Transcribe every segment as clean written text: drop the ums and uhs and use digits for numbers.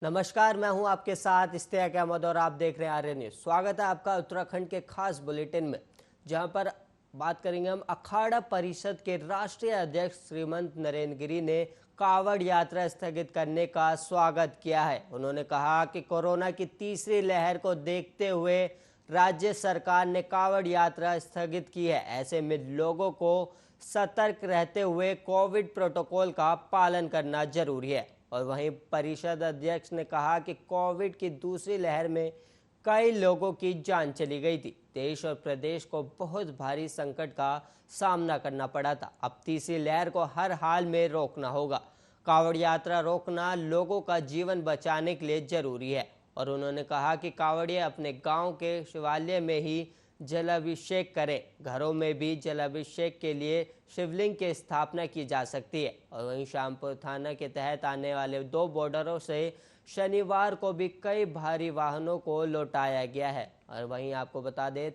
नमस्कार, मैं हूं आपके साथ इश्तियाक अहमद और आप देख रहे हैं आर्य न्यूज। स्वागत है आपका उत्तराखंड के खास बुलेटिन में, जहां पर बात करेंगे हम। अखाड़ा परिषद के राष्ट्रीय अध्यक्ष श्रीमंत नरेंद्र गिरि ने कावड़ यात्रा स्थगित करने का स्वागत किया है। उन्होंने कहा कि कोरोना की तीसरी लहर को देखते हुए राज्य सरकार ने कावड़ यात्रा स्थगित की है। ऐसे में लोगों को सतर्क रहते हुए कोविड प्रोटोकॉल का पालन करना जरूरी है। और वहीं परिषद अध्यक्ष ने कहा कि कोविड की दूसरी लहर में कई लोगों की जान चली गई थी। देश और प्रदेश को बहुत भारी संकट का सामना करना पड़ा था। अब तीसरी लहर को हर हाल में रोकना होगा। कावड़ यात्रा रोकना लोगों का जीवन बचाने के लिए जरूरी है। और उन्होंने कहा कि कावड़िए अपने गांव के शिवालय में ही जलाभिषेक करें। घरों में भी जलाभिषेक के लिए शिवलिंग की स्थापना की जा सकती है। और वहीं शामपुर थाना के तहत आने वाले 2 बॉर्डरों से शनिवार को भी कई भारी वाहनों को लौटाया गया है। और वहीं आपको बता दें,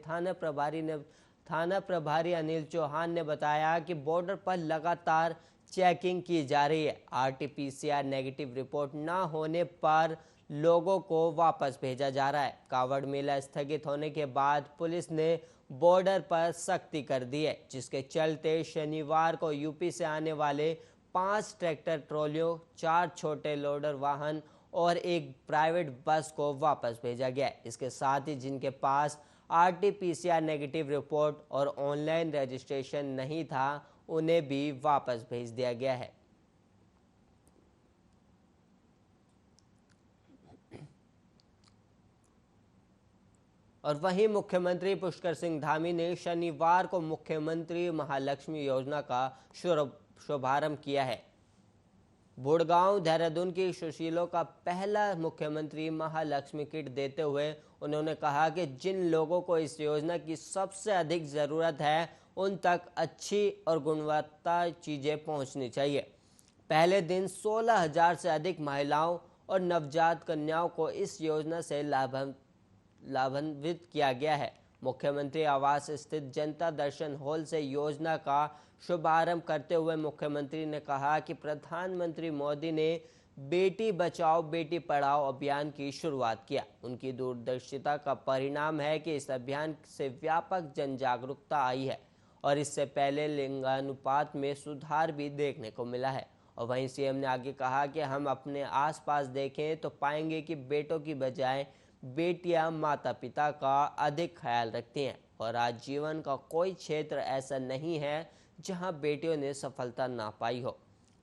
थाना प्रभारी अनिल चौहान ने बताया कि बॉर्डर पर लगातार चेकिंग की जा रही है। आरटीपीसीआर नेगेटिव रिपोर्ट न होने पर लोगों को वापस भेजा जा रहा है। कावड़ मेला स्थगित होने के बाद पुलिस ने बॉर्डर पर सख्ती कर दी है, जिसके चलते शनिवार को यूपी से आने वाले 5 ट्रैक्टर ट्रॉलियों, 4 छोटे लोडर वाहन और एक प्राइवेट बस को वापस भेजा गया है। इसके साथ ही जिनके पास आरटीपीसीआर नेगेटिव रिपोर्ट और ऑनलाइन रजिस्ट्रेशन नहीं था, उन्हें भी वापस भेज दिया गया है। और वहीं मुख्यमंत्री पुष्कर सिंह धामी ने शनिवार को मुख्यमंत्री महालक्ष्मी योजना का शुभारंभ किया है। बुड़गांव देहरादून की सुशीलों का पहला मुख्यमंत्री महालक्ष्मी किट देते हुए उन्होंने कहा कि जिन लोगों को इस योजना की सबसे अधिक ज़रूरत है, उन तक अच्छी और गुणवत्ता चीज़ें पहुंचनी चाहिए। पहले दिन 16,000 से अधिक महिलाओं और नवजात कन्याओं को इस योजना से लाभान्वित किया गया है। मुख्यमंत्री आवास स्थित जनता दर्शन हॉल से योजना का शुभारंभ करते हुए मुख्यमंत्री ने कहा कि प्रधानमंत्री मोदी ने बेटी बचाओ बेटी पढ़ाओ अभियान की शुरुआत किया। उनकी दूरदर्शिता का परिणाम है कि इस अभियान से व्यापक जन जागरूकता आई है और इससे पहले लिंगानुपात में सुधार भी देखने को मिला है। और वहीं सीएम ने आगे कहा कि हम अपने आसपास देखें तो पाएंगे कि बेटों की बजाय बेटियां माता पिता का अधिक ख्याल रखती हैं। और आज जीवन का कोई क्षेत्र ऐसा नहीं है जहां बेटियों ने सफलता ना पाई हो।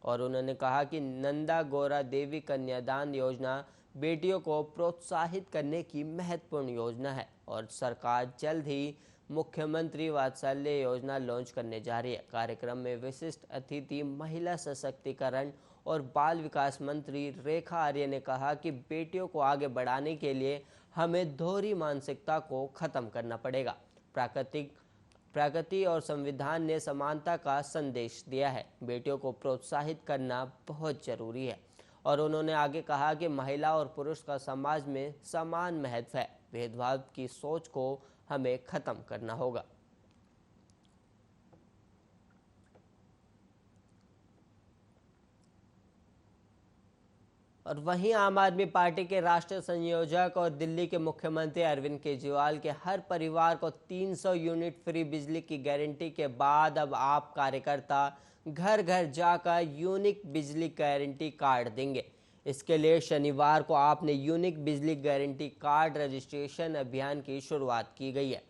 और उन्होंने कहा कि नंदा गौरा देवी कन्यादान योजना बेटियों को प्रोत्साहित करने की महत्वपूर्ण योजना है और सरकार जल्द ही मुख्यमंत्री वात्सल्य योजना लॉन्च करने जा रही है। कार्यक्रम में विशिष्ट अतिथि महिला सशक्तिकरण और बाल विकास मंत्री रेखा आर्य ने कहा कि बेटियों को आगे बढ़ाने के लिए हमें दोहरी मानसिकता को खत्म करना पड़ेगा। प्रकृति और संविधान ने समानता का संदेश दिया है। बेटियों को प्रोत्साहित करना बहुत जरूरी है। और उन्होंने आगे कहा कि महिला और पुरुष का समाज में समान महत्व है। भेदभाव की सोच को हमें खत्म करना होगा। और वहीं आम आदमी पार्टी के राष्ट्रीय संयोजक और दिल्ली के मुख्यमंत्री अरविंद केजरीवाल के हर परिवार को 300 यूनिट फ्री बिजली की गारंटी के बाद अब आप कार्यकर्ता घर घर जाकर यूनिक बिजली गारंटी कार्ड देंगे। इसके लिए शनिवार को आपने यूनिक बिजली गारंटी कार्ड रजिस्ट्रेशन अभियान की शुरुआत की गई है।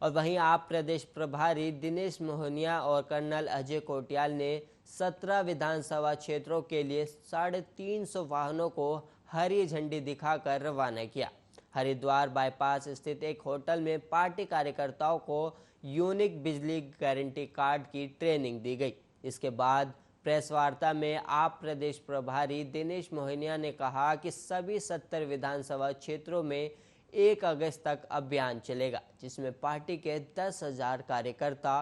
और वहीं आप प्रदेश प्रभारी दिनेश मोहनिया और कर्नल अजय कोटियाल ने 17 विधानसभा क्षेत्रों के लिए 350 वाहनों को हरी झंडी दिखाकर रवाना किया। हरिद्वार बाईपास स्थित एक होटल में पार्टी कार्यकर्ताओं को यूनिक बिजली गारंटी कार्ड की ट्रेनिंग दी गई। इसके बाद प्रेस वार्ता में आप प्रदेश प्रभारी दिनेश मोहनिया ने कहा कि सभी 70 विधानसभा क्षेत्रों में 1 अगस्त तक अभियान चलेगा, जिसमें पार्टी के 10,000 कार्यकर्ता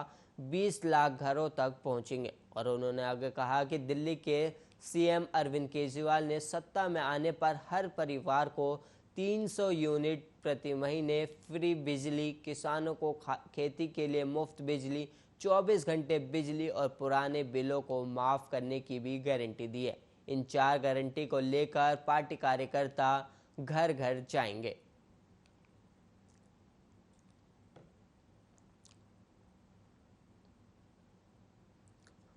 20 लाख घरों तक पहुंचेंगे। और उन्होंने आगे कहा कि दिल्ली के सीएम अरविंद केजरीवाल ने सत्ता में आने पर हर परिवार को 300 यूनिट प्रति महीने फ्री बिजली, किसानों को खेती के लिए मुफ्त बिजली, 24 घंटे बिजली और पुराने बिलों को माफ़ करने की भी गारंटी दी है। इन 4 गारंटी को लेकर पार्टी कार्यकर्ता घर घर जाएंगे।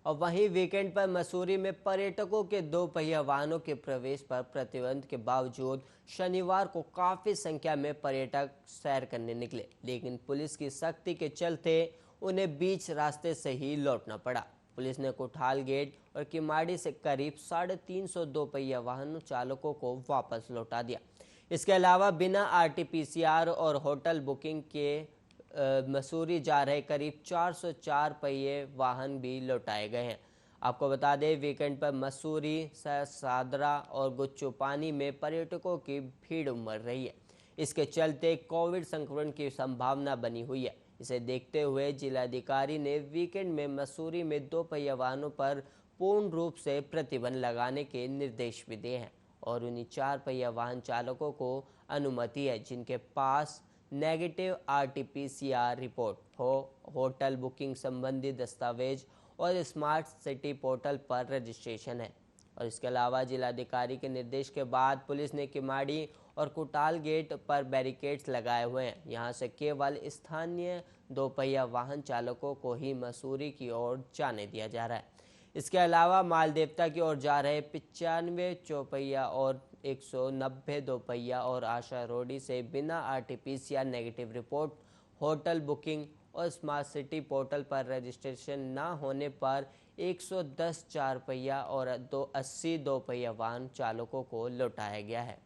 और वहीं वीकेंड पर मसूरी में पर्यटकों के 2 पहिया वाहनों के प्रवेश पर प्रतिबंध के बावजूद शनिवार को काफी संख्या में पर्यटक सैर करने निकले, लेकिन पुलिस की सख्ती के चलते उन्हें बीच रास्ते से ही लौटना पड़ा। पुलिस ने कोठाल गेट और किमाड़ी से करीब 350 2 पहिया वाहन चालकों को वापस लौटा दिया। इसके अलावा बिना आरटीपीसीआर और होटल बुकिंग के मसूरी जा रहे करीब 404 पहिए वाहन भी लौटाए गए हैं। आपको बता दें, वीकेंड पर मसूरी, सादरा और गुच्चूपानी में पर्यटकों की भीड़ उमड़ रही है। इसके चलते कोविड संक्रमण की संभावना बनी हुई है। इसे देखते हुए जिलाधिकारी ने वीकेंड में मसूरी में 2 पहिया वाहनों पर पूर्ण रूप से प्रतिबंध लगाने के निर्देश भी दिए हैं और उन्हीं 4 पहिया वाहन चालकों को अनुमति है जिनके पास नेगेटिव आरटीपीसीआर रिपोर्ट हो, होटल बुकिंग संबंधी दस्तावेज और स्मार्ट सिटी पोर्टल पर रजिस्ट्रेशन है। और इसके अलावा जिलाधिकारी के निर्देश के बाद पुलिस ने किमाड़ी और कोठाल गेट पर बैरिकेड्स लगाए हुए हैं। यहां से केवल स्थानीय 2 पहिया वाहन चालकों को ही मसूरी की ओर जाने दिया जा रहा है। इसके अलावा मालदेवता की ओर जा रहे 95 चौपहिया और 190 2 पहिया और आशा रोडी से बिना RTPCR negative report, hotel booking और स्मार्ट सिटी पोर्टल पर रजिस्ट्रेशन न होने पर 110 4 पहिया और 80 2 पहिया वाहन चालकों को लौटाया गया है।